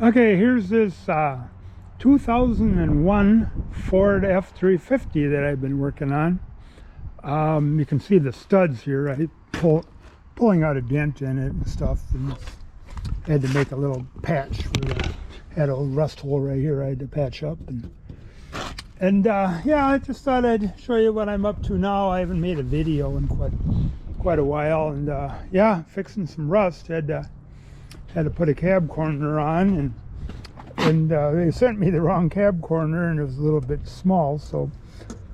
Okay, here's this 2001 Ford F350 that I've been working on. You can see the studs here, right? Pulling out a dent in it and stuff. And I had to make a little patch for that. Had a little rust hole right here I had to patch up. And yeah, I just thought I'd show you what I'm up to now. I haven't made a video in quite a while. And yeah, fixing some rust. Had to put a cab corner on, and they sent me the wrong cab corner, and it was a little bit small, so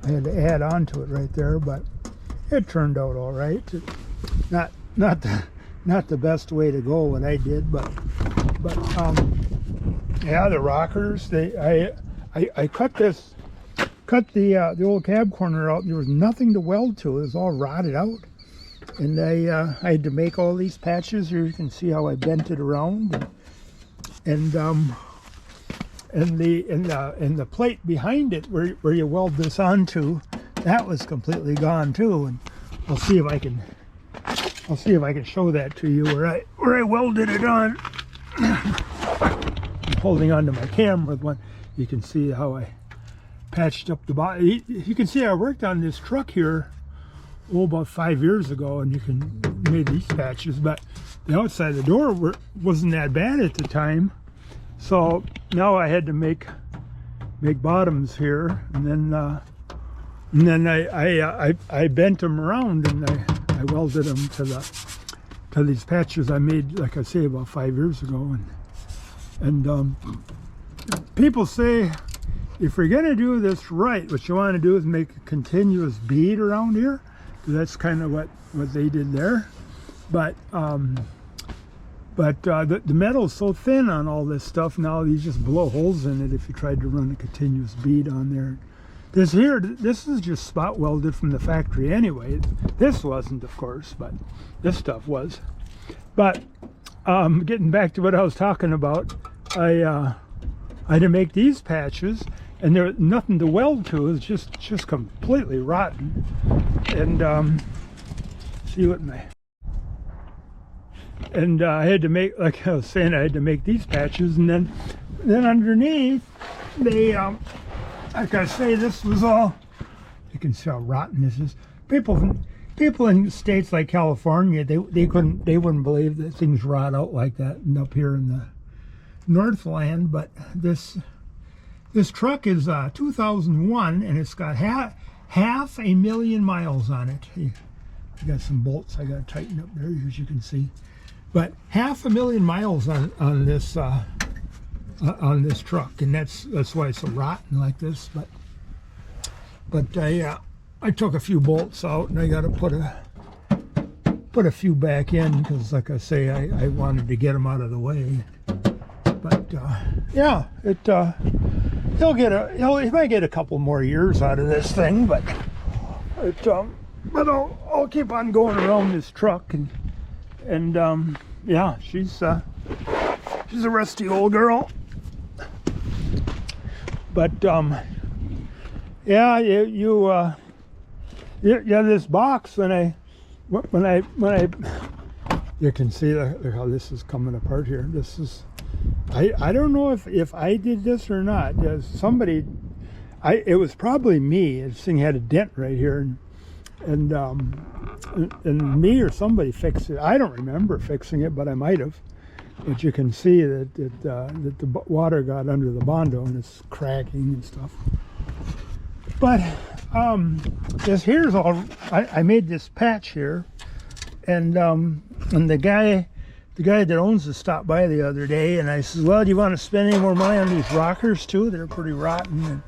I had to add on to it right there. But it turned out all right. Not the best way to go what I did, but yeah, the rockers. I cut the old cab corner out. There was nothing to weld to. It was all rotted out. And I had to make all these patches. Here you can see how I bent it around, and the plate behind it where you weld this onto, that was completely gone too. And I'll see if I can show that to you where I welded it on. I'm holding onto my camera with one. You can see how I patched up the body. You can see I worked on this truck here about 5 years ago, and you can made these patches, but the outside of the door wasn't that bad at the time, so now I had to make bottoms here, and then I bent them around, and I welded them to these patches I made, like I say, about 5 years ago. And people say if you're gonna do this right, what you want to do is make a continuous bead around here. That's kind of what they did there, but the metal's so thin on all this stuff now, you just blow holes in it if you tried to run a continuous bead on there. This is just spot welded from the factory anyway. This wasn't, of course, but this stuff was. But getting back to what I was talking about, I had to make these patches, and there was nothing to weld to. It's just completely rotten. And see what I had to make, like I was saying, I had to make these patches, and then underneath they like I say, this was all, you can see how rotten this is. People in states like California, they wouldn't believe that things rot out like that, and up here in the Northland. But this truck is 2001, and it's got half a million miles on it. I got some bolts I got to tighten up there, as you can see. But 500,000 miles on this truck, and that's why it's so rotten like this. But I took a few bolts out, and I got to put a few back in, because, like I say, I wanted to get them out of the way. But yeah, he might get a couple more years out of this thing, but I'll keep on going around this truck, and yeah, she's a rusty old girl. But yeah, yeah, this box, when I you can see how this is coming apart here. This is, I don't know if I did this or not. Somebody, it was probably me. This thing had a dent right here, and me or somebody fixed it. I don't remember fixing it, but I might have. But you can see that the water got under the Bondo, and it's cracking and stuff. But here's all. I made this patch here, and the guy that owns it stopped by the other day, and I said, "Well, do you want to spend any more money on these rockers too? They're pretty rotten."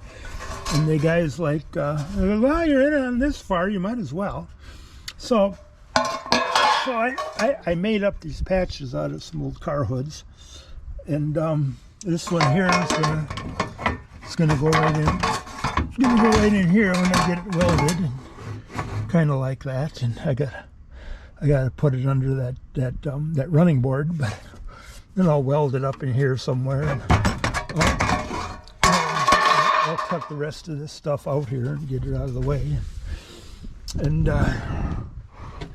And the guy's like, "Well, you're in it on this far, you might as well." So I made up these patches out of some old car hoods, and this one here is gonna go right in. It's gonna go right in here when I get it welded, kind of like that. And I got to put it under that running board, but then I'll weld it up in here somewhere, and I'll cut the rest of this stuff out here and get it out of the way. And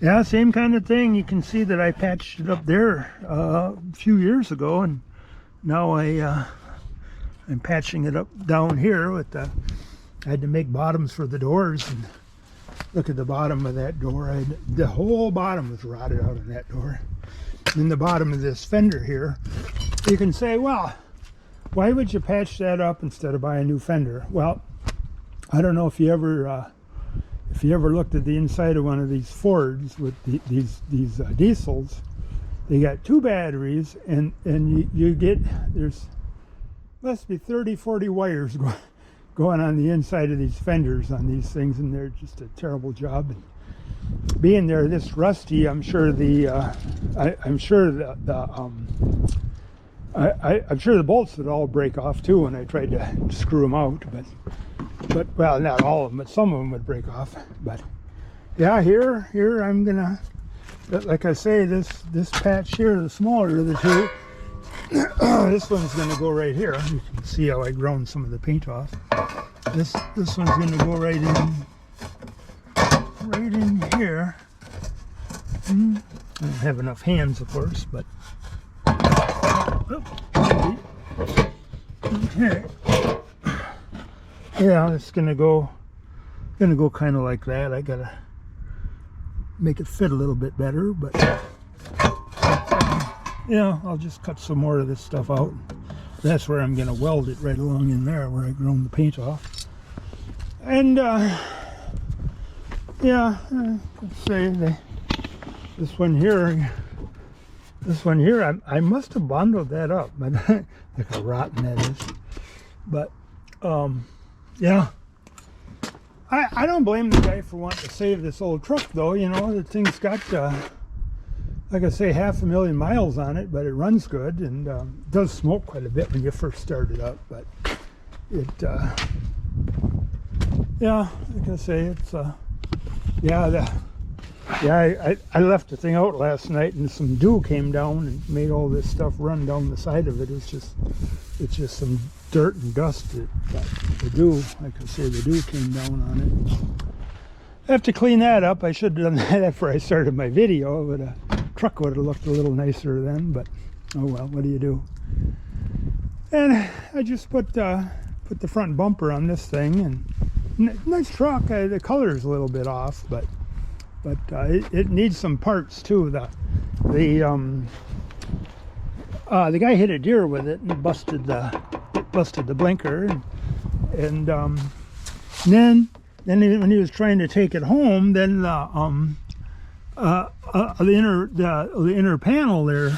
yeah, same kind of thing. You can see that I patched it up there a few years ago, and now I'm patching it up down here with the. I had to make bottoms for the doors, and look at the bottom of that door. The whole bottom was rotted out of that door. And the bottom of this fender here, you can say, well, why would you patch that up instead of buy a new fender? Well, I don't know if you ever looked at the inside of one of these Fords with these diesels. They got 2 batteries, and you get, there's must be 30-40 wires going on the inside of these fenders on these things, and they're just a terrible job. And being they're this rusty, I'm sure I'm sure the bolts would all break off too when I tried to screw them out. But well, not all of them, but some of them would break off. But yeah, here I'm gonna, like I say, this patch here, the smaller of the two. This one's going to go right here. You can see how I ground some of the paint off. This one's going to go right in here. I don't have enough hands, of course, but okay. Yeah, it's going to go kind of like that. I gotta make it fit a little bit better, but. Yeah, I'll just cut some more of this stuff out. That's where I'm going to weld it right along in there where I ground the paint off. And yeah, let's say this one here, I must have bundled that up, but look how rotten that is. But yeah, I don't blame the guy for wanting to save this old truck, though. You know, the thing's got like I say, 500,000 miles on it, but it runs good, and it does smoke quite a bit when you first start it up. But it, yeah, like I say, it's I left the thing out last night, and some dew came down and made all this stuff run down the side of it. It's just some dirt and dust. But the dew, like I say, the dew came down on it. I have to clean that up. I should have done that after I started my video, but truck would have looked a little nicer then, but oh well, what do you do? And I just put the front bumper on this thing, and nice truck. The color's a little bit off, but it needs some parts too. The guy hit a deer with it and busted the blinker, and then when he was trying to take it home, then the inner panel there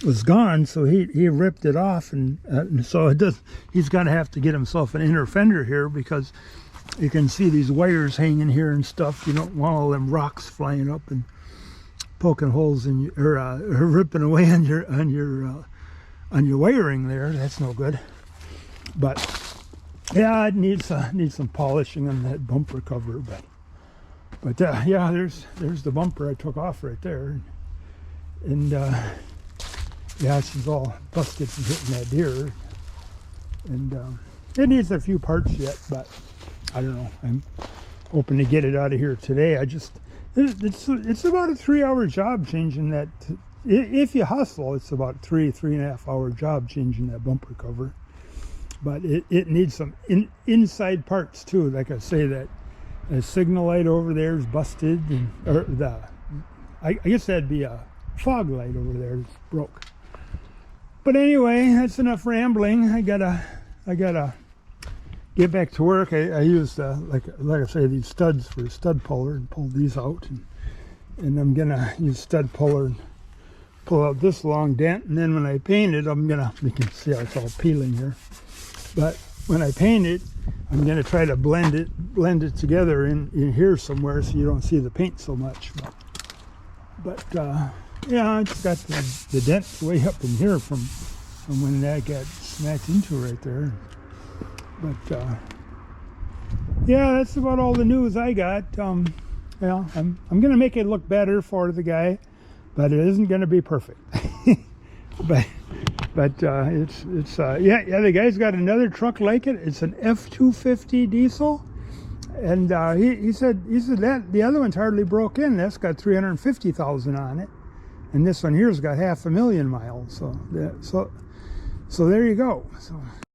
was gone, so he ripped it off, and so he's going to have to get himself an inner fender here, because you can see these wires hanging here and stuff. You don't want all them rocks flying up and poking holes in your, or ripping away on your wiring there. That's no good. But yeah, it needs some polishing on that bumper cover, but yeah, there's the bumper I took off right there, and yeah, she's all busted from hitting that deer, and it needs a few parts yet, but I don't know. I'm hoping to get it out of here today. It's about a 3-hour job changing that. If you hustle, it's about 3.5 hour job changing that bumper cover. But it needs some inside parts too. Like I say, that signal light over there is busted, and I guess that'd be a fog light over there that's broke. But anyway, that's enough rambling. I gotta get back to work. I used like I say, these studs for a stud puller, and pulled these out, and I'm gonna use stud puller and pull out this long dent, and then when I paint it, you can see how it's all peeling here. But when I paint it, I'm going to try to blend it together in here somewhere, so you don't see the paint so much. But yeah, it's got the dent way up in here from when that got smacked into right there. But yeah, that's about all the news I got. Well, I'm going to make it look better for the guy, but it isn't going to be perfect. But it's yeah, the guy's got another truck like it. It's an F350 diesel, and he said that the other one's hardly broke in. That's got 350,000 on it, and this one here's got 500,000 miles. So there you go. So